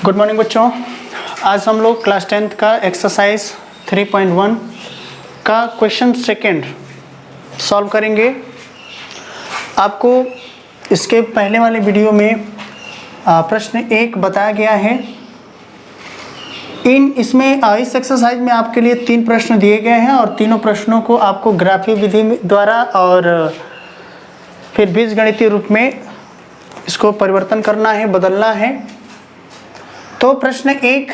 Good morning बच्चों। आज हम लोग क्लास 10th का एक्सरसाइज 3.1 का क्वेश्चन सेकंड सॉल्व करेंगे। आपको इसके पहले वाले वीडियो में प्रश्न 1 बताया गया है। इसमें इस एक्सरसाइज में आपके लिए 3 प्रश्न दिए गए हैं और तीनों प्रश्नों को आपको ग्राफीय विधि द्वारा और फिर बीजगणितीय रूप में इसको परिवर्तन करना है, बदलना है। तो प्रश्न 1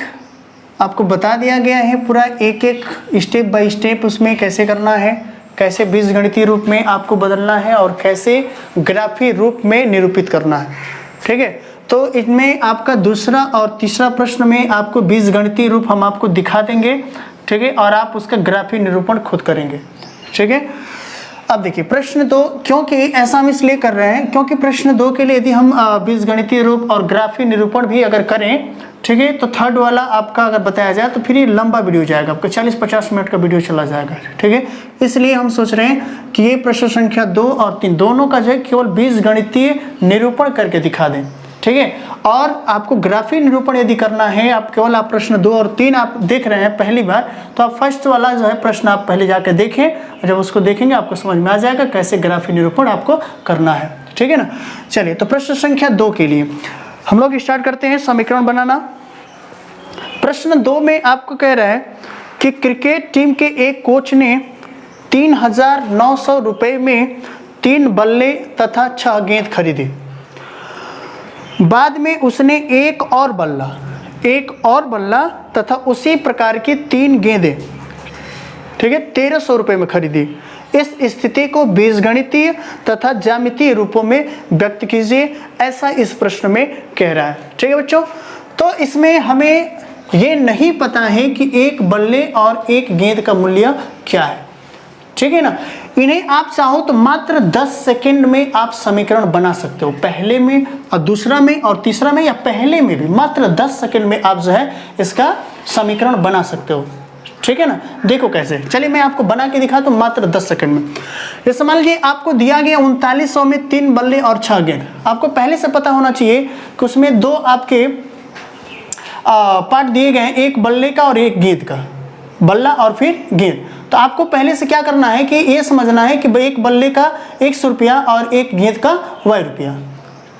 आपको बता दिया गया है पूरा एक एक स्टेप बाय स्टेप उसमें कैसे करना है, कैसे बीजगणितीय रूप में आपको बदलना है और कैसे ग्राफीय रूप में निरूपित करना है। ठीक है, तो इनमें आपका दूसरा और तीसरा प्रश्न में आपको बीजगणितीय रूप हम आपको दिखा देंगे। ठीक है, और आप उसका ग्राफीय निरूपण खुद करेंगे। ठीक है, अब देखिए प्रश्न 2, क्योंकि ऐसा हम इसलिए कर रहे हैं क्योंकि प्रश्न 2 के लिए यदि हम बीजगणितीय रूप और ग्राफीय निरूपण भी अगर करें, ठीक है, तो थर्ड वाला आपका अगर बताया जाए तो फिर ये लंबा वीडियो जाएगा, आपका 40-50 मिनट का वीडियो चला जाएगा। ठीक है, इसलिए हम सोच रहे हैं कि ये प्रश्न संख्या 2 और 3 दोनों का जो है केवल बीजगणितीय निरूपण करके दिखा दें। ठीक है, और आपको ग्राफीय निरूपण यदि करना है, आप केवल आप प्रश्न 2 और 3 आप देख रहे हैं पहली बार, तो आप फर्स्ट वाला जो है प्रश्न आप पहले जाके देखें। जब उसको देखेंगे आपको समझ में आ जाएगा कैसे ग्राफीय निरूपण आपको करना है। ठीक है ना। चलिए, तो प्रश्न संख्या 2 के लिए हम लोग स्टार्ट करते हैं समीकरण बनाना। प्रश्न 2 में आपको कह रहा है कि क्रिकेट टीम के एक कोच ने 3,900 रुपये में 3 बल्ले तथा 6 गेंद खरीदे। बाद में उसने एक और बल्ला तथा उसी प्रकार की 3 गेंदें, ठीक है, 1,300 रुपये में खरीदी। इस स्थिति को बीजगणितीय तथा ज्यामितीय रूपों में व्यक्त कीजिए, ऐसा इस प्रश्न में कह रहा है। ठीक है बच्चों, तो इसमें हमें ये नहीं पता है कि एक बल्ले और एक गेंद का मूल्य क्या है। ठीक है ना। इन्हें आप चाहो तो मात्र 10 सेकंड में आप समीकरण बना सकते हो, पहले में और दूसरा में और तीसरा में, या पहले में भी मात्र 10 सेकंड में आप जो है इसका समीकरण बना सकते हो। ठीक है ना। देखो कैसे, चलिए मैं आपको बना के दिखाता हूं मात्र 10 सेकंड में। जैसे मान लीजिए आपको दिया गया 3900 में 3 बल्ले और 6 गेंद। आपको पहले से पता होना चाहिए कि उसमें 2 आपके पार्ट दिए गए हैं, एक बल्ले का और एक गेंद का, बल्ला और फिर गेंद। तो आपको पहले से क्या करना है कि ये समझना है कि एक बल्ले का 100 रुपया और एक गेंद का Y रुपया।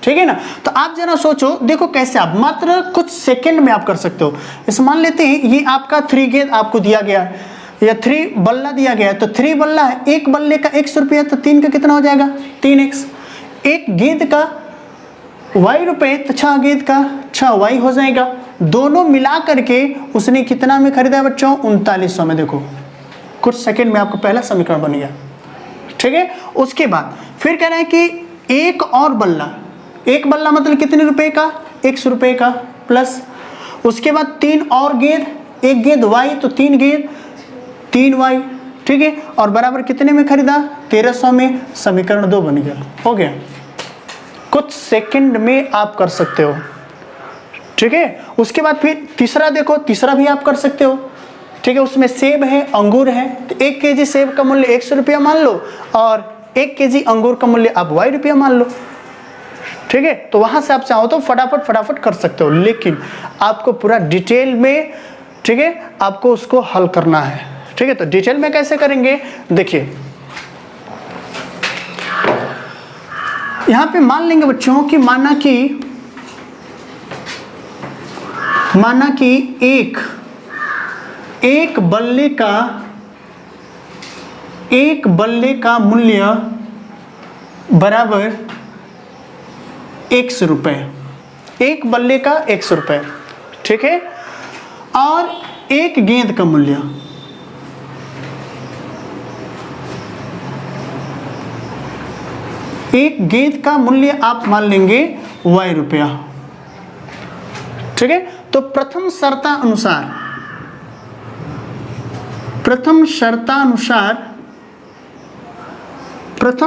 ठीक है ना। तो आप जरा सोचो, देखो कैसे आप मात्र कुछ सेकंड में आप कर सकते हो। इस मान लेते हैं ये आपका 3 गेंद आपको दिया गया है या 3 बल्ला दिया गया है, तो 3 बल्ला है, एक बल्ले का 100 रुपया, तो 3 का कितना हो जाएगा 3x। एक गेंद का Y रुपये तो 6 गेंद का 6y हो जाएगा। दोनों मिला करके उसने कितना में खरीदा बच्चों 3900 में। देखो कुछ सेकंड में आपको पहला समीकरण बन गया। ठीक है, उसके बाद फिर कह रहे हैं कि एक और बल्ला, एक बल्ला मतलब कितने रुपए का 100 रुपये का, प्लस उसके बाद 3 और गेंद, एक गेंद Y तो 3 गेंद 3y। ठीक है, और बराबर कितने में खरीदा 1300 में। समीकरण 2 बन गया, हो गया। कुछ सेकंड में आप कर सकते हो। ठीक है, उसके बाद फिर तीसरा देखो, तीसरा भी आप कर सकते हो। ठीक है, उसमें सेब है, अंगूर है, तो 1 केजी सेब का मूल्य 100 रुपया मान लो और 1 केजी अंगूर का मूल्य आप Y रुपया मान लो। ठीक है, तो वहां से आप चाहो तो फटाफट कर सकते हो, लेकिन आपको पूरा डिटेल में, ठीक है, आपको उसको हल करना है। ठीक है, तो डिटेल में कैसे करेंगे देखिए, यहां पे मान लेंगे बच्चों कि माना कि एक बल्ले का मूल्य बराबर 100 रुपये, एक बल्ले का 100 रुपये। ठीक है, और एक गेंद का मूल्य, एक गेंद का मूल्य आप मान लेंगे Y रुपया। ठीक है, तो प्रथम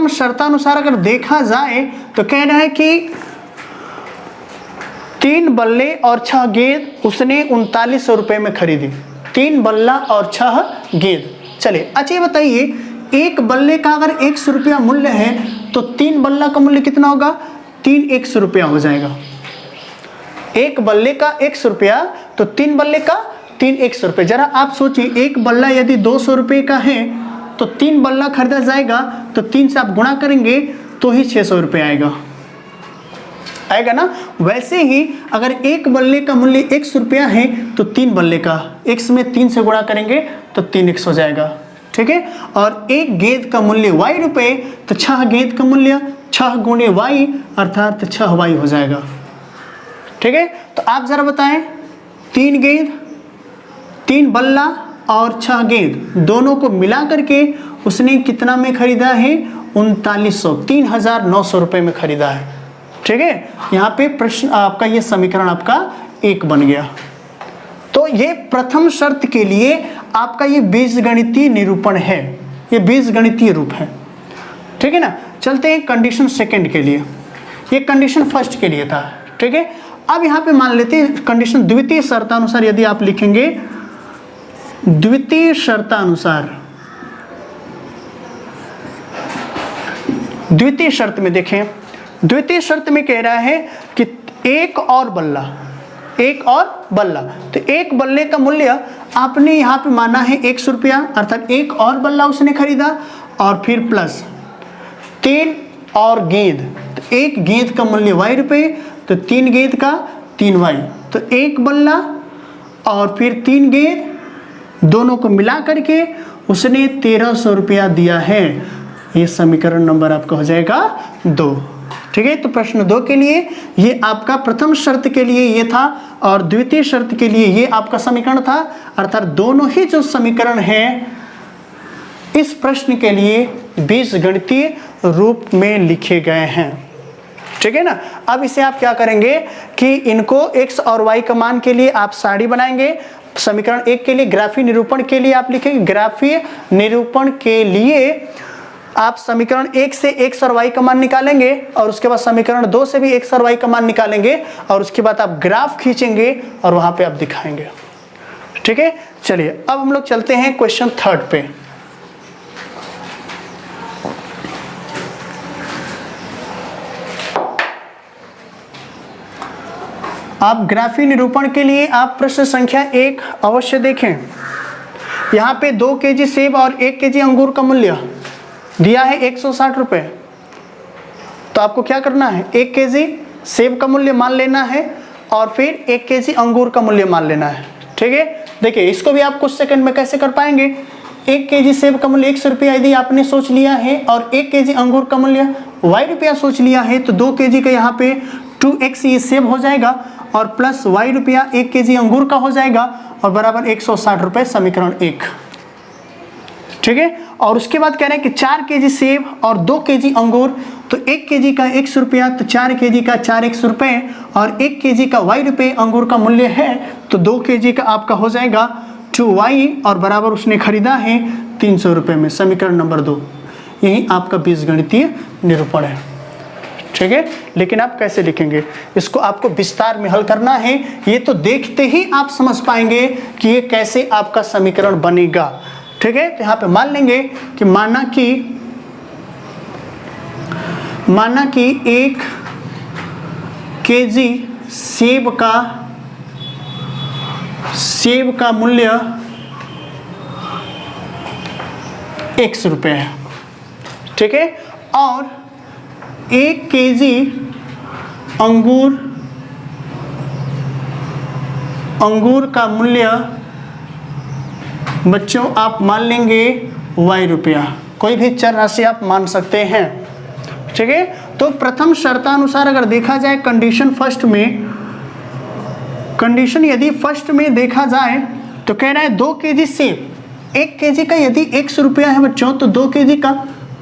शर्तानुसार अगर देखा जाए तो कह रहा है कि 3 बल्ले और 6 गेंद उसने 3900 रुपये में खरीदी। 3 बल्ला और 6 गेंद। चलिए अच्छा ये बताइए, एक बल्ले का अगर 100 रुपया मूल्य है तो 3 बल्ला का मूल्य कितना होगा 3 100 रुपया हो जाएगा। एक बल्ले का 100 रुपया, तो 3 बल्ले का 3 100 रुपये। जरा आप सोचिए, एक बल्ला यदि 200 रुपये का है तो 3 बल्ला खरीदा जाएगा, तो 3 से आप गुणा करेंगे तो ही 600 रुपये आएगा ना। वैसे ही अगर एक बल्ले का मूल्य 100 रुपया है तो 3 बल्ले का x में 3 से गुणा करेंगे तो 3x हो जाएगा, ठीक है। और एक गेंद का मूल्य y रुपये, तो 6 गेंद का मूल्य 6 गुणे y अर्थात 6y हो जाएगा, ठीक है। तो आप जरा बताएं, 3 गेंद, 3 बल्ला और 6 गेंद दोनों को मिला करके उसने कितना में खरीदा है? 3900, 3900 रुपये में खरीदा है, ठीक है। यहाँ पे प्रश्न आपका, ये समीकरण आपका 1 बन गया। तो ये प्रथम शर्त के लिए आपका ये बीजगणितीय निरूपण है, ये बीजगणितीय रूप है, ठीक है ना। चलते हैं कंडीशन सेकंड के लिए, ये कंडीशन फर्स्ट के लिए था, ठीक है। अब यहाँ पे मान लेते हैं कंडीशन द्वितीय शर्तानुसार यदि आप लिखेंगे, द्वितीय शर्तानुसार, द्वितीय शर्त में देखें, द्वितीय शर्त में कह रहा है कि एक और बल्ला, तो एक बल्ले का मूल्य आपने यहाँ पे माना है 100 रुपया, अर्थात एक और बल्ला उसने खरीदा, और फिर प्लस 3 और गेंद, तो एक गेंद का मूल्य y रुपये, तो 3 गेंद का 3y, तो एक बल्ला और फिर 3 गेंद दोनों को मिला करके उसने 1300 रुपया दिया है। ये समीकरण नंबर आपका हो जाएगा 2, ठीक है। तो प्रश्न 2 के लिए ये आपका प्रथम शर्त के लिए ये था, और द्वितीय शर्त के लिए ये आपका समीकरण था, अर्थात दोनों ही जो समीकरण हैं इस प्रश्न के लिए बीजगणितीय रूप में लिखे गए हैं, ठीक है ना। अब इसे आप क्या करेंगे कि इनको x और y का मान के लिए आप सारणी बनाएंगे। समीकरण 1 के लिए ग्राफीय निरूपण के लिए आप लिखेंगे, ग्राफीय निरूपण के लिए आप समीकरण 1 से x और y का मान निकालेंगे, और उसके बाद समीकरण 2 से भी x और y का मान निकालेंगे, और उसके बाद आप ग्राफ खींचेंगे और वहां पे आप दिखाएंगे, ठीक है। चलिए अब हम लोग चलते हैं क्वेश्चन 3 पे। आप ग्राफीय निरूपण के लिए आप प्रश्न संख्या 1 अवश्य देखें। यहाँ पे 2 केजी सेब और 1 केजी अंगूर का मूल्य दिया है 160 रुपये। तो आपको क्या करना है, 1 केजी सेब का मूल्य मान लेना है और फिर 1 केजी अंगूर का मूल्य मान लेना है, ठीक है। देखिए इसको भी आप कुछ सेकंड में कैसे कर पाएंगे। 1 केजी सेब का मूल्य 100 रुपया यदि आपने सोच लिया है और 1 केजी अंगूर का मूल्य y रुपया सोच लिया है, तो 2 केजी का यहाँ पे 2x ये सेब हो जाएगा और प्लस y रुपया 1 केजी अंगूर का हो जाएगा और बराबर 160 रुपये, समीकरण 1, ठीक है। और उसके बाद कह रहे हैं कि 4 केजी सेब और 2 केजी अंगूर, तो 1 केजी का 100 रुपया, तो 4 केजी का 4x रुपये, और 1 केजी का y रुपये अंगूर का मूल्य है, तो 2 केजी का आपका हो जाएगा 2y और बराबर उसने खरीदा है 300 रुपये में, समीकरण नंबर 2। यही आपका बीजगणितीय निरूपण है, ठीक है। लेकिन आप कैसे लिखेंगे, इसको आपको विस्तार में हल करना है। ये तो देखते ही आप समझ पाएंगे कि ये कैसे आपका समीकरण बनेगा, ठीक है। तो यहाँ पे मान लेंगे कि माना कि 1 केजी सेब का मूल्य 100 रुपये है, ठीक है। और 1 केजी अंगूर का मूल्य बच्चों आप मान लेंगे y रुपया, कोई भी चर राशि आप मान सकते हैं, ठीक है। तो प्रथम शर्तानुसार अगर देखा जाए कंडीशन यदि फर्स्ट में देखा जाए तो कह रहा है 2 केजी सेब, 1 केजी का यदि 100 रुपया है बच्चों, तो 2 केजी का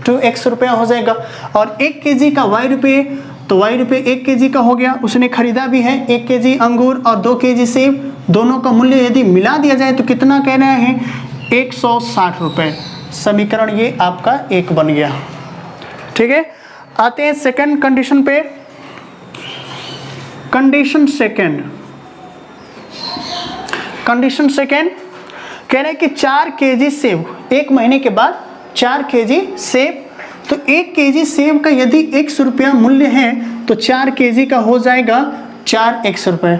2x रुपया हो जाएगा, और 1 केजी का y रुपये, तो y रुपये 1 केजी का हो गया, उसने खरीदा भी है 1 केजी अंगूर और 2 केजी सेब, दोनों का मूल्य यदि मिला दिया जाए तो कितना कह रहे हैं 160 रुपये, समीकरण ये आपका 1 बन गया, ठीक है। आते हैं सेकंड कंडीशन पे। कंडीशन सेकंड कह रहे हैं कि 4 केजी सेब, 1 महीने के बाद 4 केजी सेब, तो 1 केजी सेब का यदि 100 रुपया मूल्य है तो 4 केजी का हो जाएगा 4x रुपये,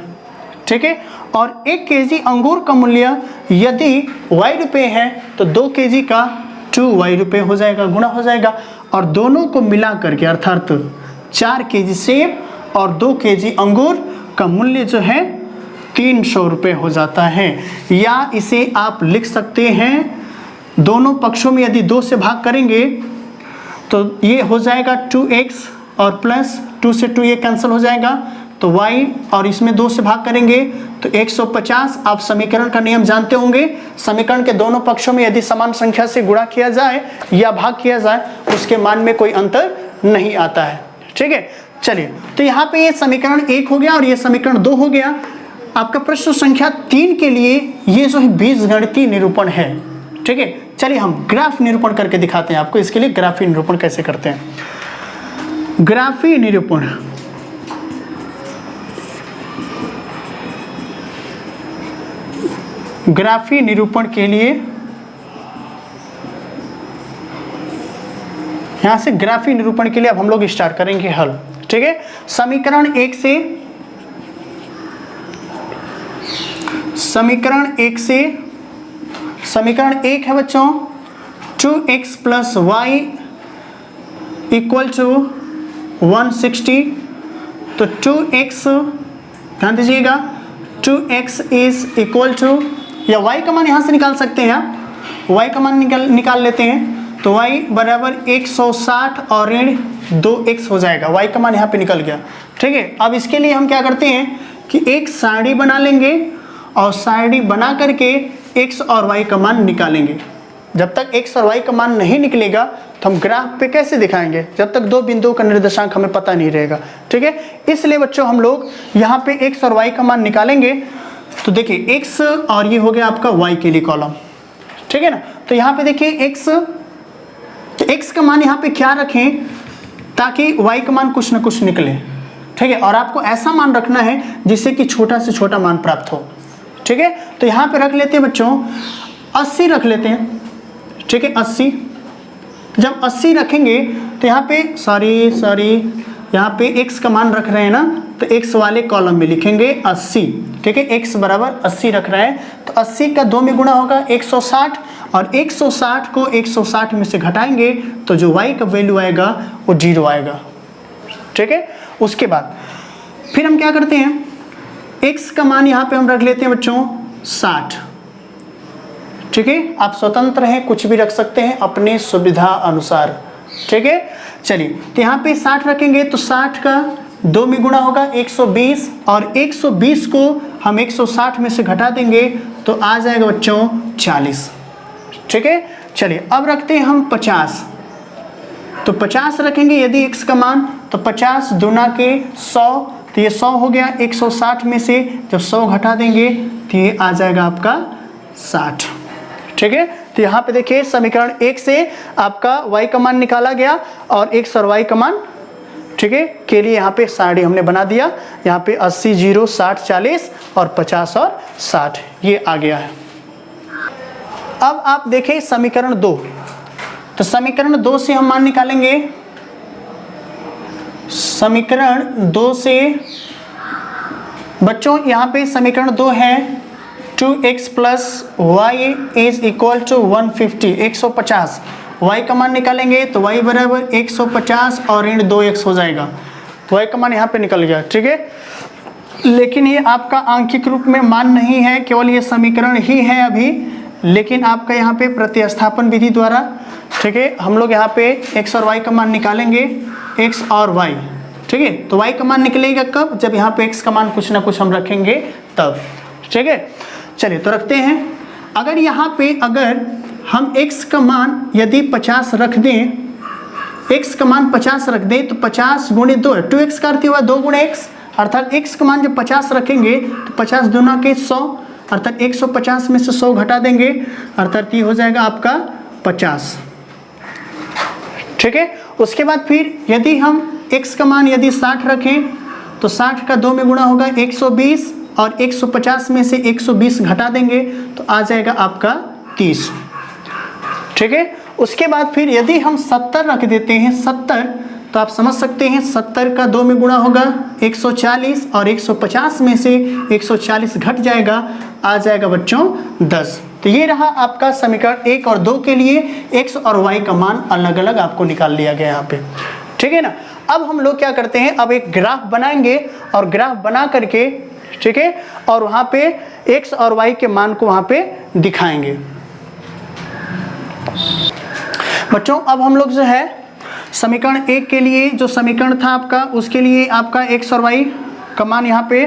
ठीक है। और 1 केजी अंगूर का मूल्य यदि y रुपये है तो 2 केजी का 2y रुपये हो जाएगा, गुणा हो जाएगा। और दोनों को मिला करके अर्थात 4 केजी सेब और 2 केजी अंगूर का मूल्य जो है 300 रुपये हो जाता है। या इसे आप लिख सकते हैं, दोनों पक्षों में यदि 2 से भाग करेंगे तो ये हो जाएगा 2x और प्लस 2 से 2 ये कैंसिल हो जाएगा, तो y और इसमें 2 से भाग करेंगे तो 150। आप समीकरण का नियम जानते होंगे, समीकरण के दोनों पक्षों में यदि समान संख्या से गुणा किया जाए या भाग किया जाए उसके मान में कोई अंतर नहीं आता है, ठीक है। चलिए, तो यहाँ पे ये समीकरण 1 हो गया और ये समीकरण 2 हो गया। आपका प्रश्न संख्या 3 के लिए ये जो है बीजगणितीय निरूपण है, ठीक है। चलिए हम ग्राफ निरूपण करके दिखाते हैं आपको, इसके लिए ग्राफीय निरूपण कैसे करते हैं। ग्राफीय निरूपण, ग्राफीय निरूपण के लिए यहां से ग्राफीय निरूपण के लिए अब हम लोग स्टार्ट करेंगे हल, ठीक है। समीकरण 1 से, समीकरण 1 है बच्चों 2x plus Y equal to 160। तो 2x, ध्यान दीजिएगा, 2x इज इक्वल टू, या y का मान यहाँ से निकाल सकते हैं आप, y का मान निकाल लेते हैं तो y बराबर 160 और ऋण 2x हो जाएगा। y का मान यहाँ पे निकल गया, ठीक है। अब इसके लिए हम क्या करते हैं कि एक सारणी बना लेंगे और सारणी बना करके x और y का मान निकालेंगे। जब तक x और y का मान नहीं निकलेगा तो हम ग्राफ पे कैसे दिखाएंगे, जब तक 2 बिंदुओं का निर्देशांक हमें पता नहीं रहेगा, ठीक है। इसलिए बच्चों हम लोग यहाँ पे x और y का मान निकालेंगे। तो देखिए x और ये हो गया आपका y के लिए कॉलम, ठीक है ना। तो यहाँ पे देखिए x, तो x का मान यहाँ पे क्या रखें ताकि y का मान कुछ ना कुछ निकले, ठीक है। और आपको ऐसा मान रखना है जिससे कि छोटा से छोटा मान प्राप्त हो, ठीक है। तो यहाँ पे रख लेते हैं बच्चों 80 रख लेते हैं, ठीक है। 80, जब 80 रखेंगे तो यहाँ पे सॉरी यहाँ पे x का मान रख रहे हैं ना, तो x वाले कॉलम में लिखेंगे 80, ठीक है। x बराबर 80 रख रहे हैं तो 80 का 2 में गुणा होगा 160 और 160 को 160 में से घटाएंगे तो जो y का वैल्यू आएगा वो 0 आएगा, ठीक है। उसके बाद फिर हम क्या करते हैं, x का मान यहाँ पे हम रख लेते हैं बच्चों 60, ठीक है। आप स्वतंत्र हैं, कुछ भी रख सकते हैं अपने सुविधा अनुसार, ठीक है। चलिए, तो यहाँ पे 60 रखेंगे तो 60 का 2 में गुणा होगा 120 और 120 को हम 160 में से घटा देंगे तो आ जाएगा बच्चों 40, ठीक है। चलिए अब रखते हैं हम 50, तो 50 रखेंगे यदि x का मान, तो 50 दूना के 100, तो ये 100 हो गया। 160 में से जब 100 घटा देंगे तो ये आ जाएगा आपका 60, ठीक है। तो यहाँ पे देखिए समीकरण 1 से आपका y का मान निकाला गया और x और y का मान, ठीक है, के लिए यहाँ पे सारणी हमने बना दिया। यहाँ पे 80, 0, 60, 40 और 50 और 60 ये आ गया है। अब आप देखें समीकरण 2, तो समीकरण 2 से हम मान निकालेंगे। समीकरण 2 से बच्चों यहाँ पे समीकरण 2 है 2x plus y is equal to 150, 150। y का मान निकालेंगे तो y बराबर 150 और ऋण 2x हो जाएगा, y का मान यहाँ पे निकल गया, ठीक है। लेकिन ये आपका आंकिक रूप में मान नहीं है, केवल ये समीकरण ही है अभी, लेकिन आपका यहाँ पे प्रतिस्थापन विधि द्वारा, ठीक है, हम लोग यहाँ पे x और y का मान निकालेंगे, x और y, ठीक है। तो y का मान निकलेगा कब, जब यहाँ पे x का मान कुछ ना कुछ हम रखेंगे तब, ठीक है। चलिए तो रखते हैं, अगर यहाँ पे अगर हम x का मान यदि 50 रख दें, x का मान 50 रख दें तो 50 गुणे 2 है, 2x का अर्थ हुआ 2 गुणे x, अर्थात x का मान जब 50 रखेंगे तो 50 दूना के 100, अर्थात 150 में से 100 घटा देंगे, अर्थात ये हो जाएगा आपका 50, ठीक है। उसके बाद फिर यदि हम x का मान यदि 60 रखें तो 60 का 2 में गुणा होगा 120 और 150 में से 120 घटा देंगे तो आ जाएगा आपका 30, ठीक है। उसके बाद फिर यदि हम 70 रख देते हैं, 70 तो आप समझ सकते हैं 70 का 2 में गुणा होगा 140 और 150 में से 140 घट जाएगा, आ जाएगा बच्चों 10। तो ये रहा आपका समीकरण 1 और 2 के लिए x और y का मान अलग अलग आपको निकाल लिया गया यहाँ पे, ठीक है ना। अब हम लोग क्या करते हैं, अब एक ग्राफ बनाएंगे और ग्राफ बना करके, ठीक है, और वहाँ पे x और y के मान को वहाँ पे दिखाएंगे। बच्चों अब हम लोग जो है समीकरण 1 के लिए जो समीकरण था आपका, उसके लिए आपका x और y का मान यहाँ पे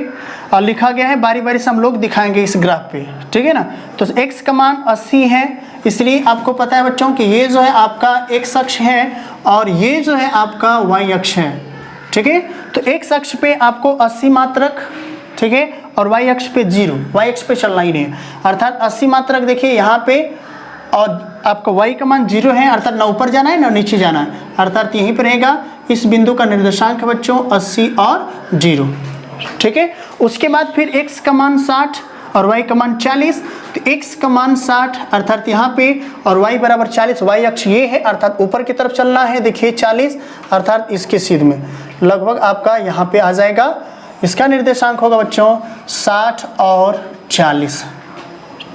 लिखा गया है, बारी बारी से हम लोग दिखाएंगे इस ग्राफ पे, ठीक है ना। तो x का मान 80 है, इसलिए आपको पता है बच्चों कि ये जो है आपका x अक्ष है और ये जो है आपका y अक्ष है, ठीक है। तो x अक्ष पे आपको 80 मात्रक, ठीक है, और y अक्ष पे 0, y अक्ष पे चलना ही नहीं है, अर्थात 80 मात्रक देखिए यहाँ पे, और आपका y का मान 0 है, अर्थात ना ऊपर जाना है ना नीचे जाना है, अर्थात यहीं पर रहेगा। इस बिंदु का निर्देशांक है बच्चों 80 और 0, ठीक है। उसके बाद फिर x का मान 60 और y का मान 40, तो x का मान 60 अर्थात यहाँ पे, और y बराबर 40, y अक्ष ये है अर्थात ऊपर की तरफ चलना है, देखिए 40 अर्थात इसके सीध में लगभग आपका यहाँ पे आ जाएगा। इसका निर्देशांक होगा बच्चों 60 और 40,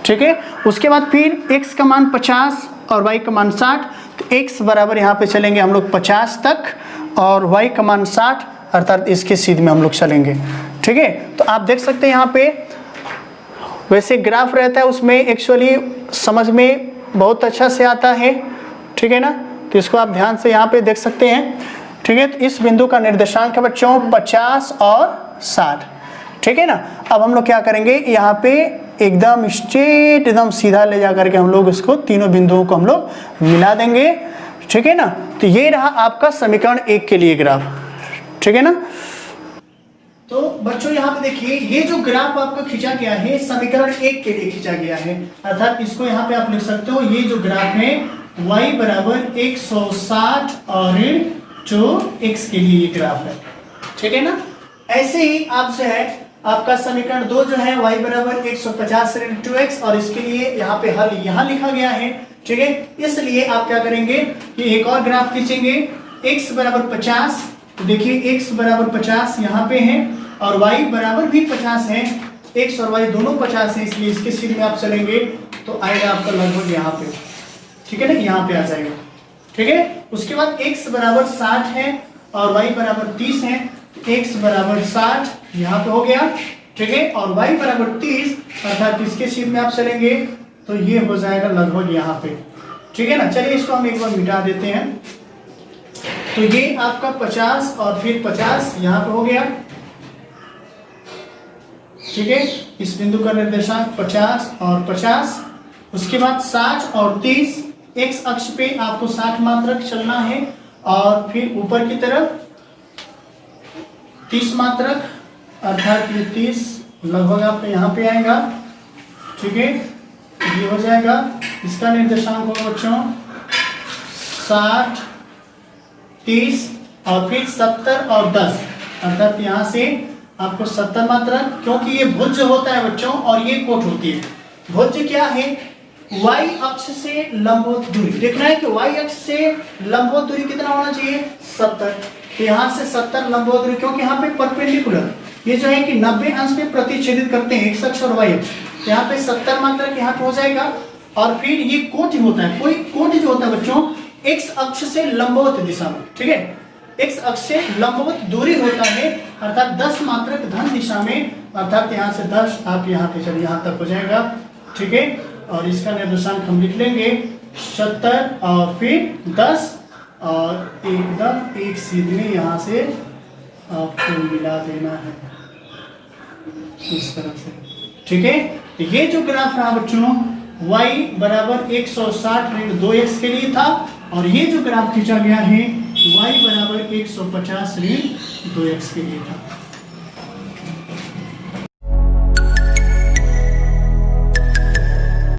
ठीक है। उसके बाद फिर x का मान 50 और y का मान 60, तो x बराबर यहाँ पे चलेंगे हम लोग 50 तक और y का मान 60 अर्थात इसके सीध में हम लोग चलेंगे, ठीक है। तो आप देख सकते हैं यहाँ पे वैसे ग्राफ रहता है, उसमें एक्चुअली समझ में बहुत अच्छा से आता है, ठीक है ना। तो इसको आप ध्यान से यहाँ पे देख सकते हैं, ठीक है। तो इस बिंदु का निर्देशांक है बच्चों 50 और 60, ठीक है ना। अब हम लोग क्या करेंगे, यहाँ पे एकदम स्ट्रेट एकदम सीधा ले जा करके हम लोग इसको तीनों बिंदुओं को हम लोग मिला देंगे, ठीक है ना। तो ये रहा आपका समीकरण 1 के लिए ग्राफ, ठीक है ना। तो बच्चों यहाँ पे देखिए ये जो ग्राफ आपका खींचा गया है समीकरण 1 के लिए खींचा गया है, अर्थात इसको यहाँ पे आप लिख सकते हो, ये जो ग्राफ है y बराबर 160 और जो x के लिए ये ग्राफ है, ठीक है ना। ऐसे ही आप जो है आपका समीकरण 2 जो है y बराबर 150 ऋण 2x, और इसके लिए यहाँ पे हल यहाँ लिखा गया है, ठीक है। इसलिए आप क्या करेंगे कि एक और ग्राफ खींचेंगे x बराबर 50, तो देखिए x बराबर 50 यहाँ पे है और y बराबर भी 50 है, x और y दोनों 50 है, इसलिए इसके सीध में आप चलेंगे तो आएगा आपका लगभग यहाँ पे, ठीक है ना, यहाँ पे आ जाएगा, ठीक है। उसके बाद x बराबर 60 है और y बराबर 30 है, तो x बराबर 60 यहाँ पे हो गया, ठीक है, और y बराबर 30 अर्थात इसके सीध में आप चलेंगे तो ये हो जाएगा लगभग यहाँ पे, ठीक है ना। चलिए इसको हम एक बार मिटा देते हैं, तो ये आपका 50 और फिर 50 यहाँ पे हो गया, ठीक है। इस बिंदु का निर्देशांक 50 और 50, उसके बाद 60 और 30, x अक्ष पे आपको 60 मात्रक चलना है और फिर ऊपर की तरफ 30 मात्रक अर्थात ये 30 लगभग आपका यहाँ पे आएगा, ठीक है, ये हो जाएगा। इसका निर्देशांक होगा बच्चों 60, 30 और फिर 70 और 10 अर्थात यहाँ से आपको 70 मात्रक, क्योंकि ये भुज होता है बच्चों और ये कोट होती है। भुज क्या है, y अक्ष से लंबवत दूरी देखना है कि y अक्ष से लंबवत दूरी कितना होना चाहिए 70, तो यहाँ से 70 लंबवत दूरी, क्योंकि यहाँ पे परपेंडिकुलर ये जो है कि 90 अंश पे प्रतिच्छेदित करते हैं x अक्ष और y अक्ष, तो यहाँ पे 70 मात्रक यहाँ पे हो जाएगा। और फिर ये कोट होता है, कोई कोट जो होता है बच्चों x अक्ष से लंबवत दिशा में, ठीक है, x अक्ष से लंबवत दूरी होता है अर्थात 10 मात्रक धन दिशा में, अर्थात यहाँ से 10 आप यहाँ पे चलिए यहाँ तक हो जाएगा, ठीक है। और इसका निर्देशांक हम लिख लेंगे 70 और फिर 10 और एकदम एक सीध में यहाँ से आपको मिला देना है इस तरह से, ठीक है। तो ये जो ग्राफ रहा बच्चों y बराबर 160 ऋण 2x के लिए था, और ये जो ग्राफ खींचा गया है y बराबर 150 ऋण 2x के लिए था।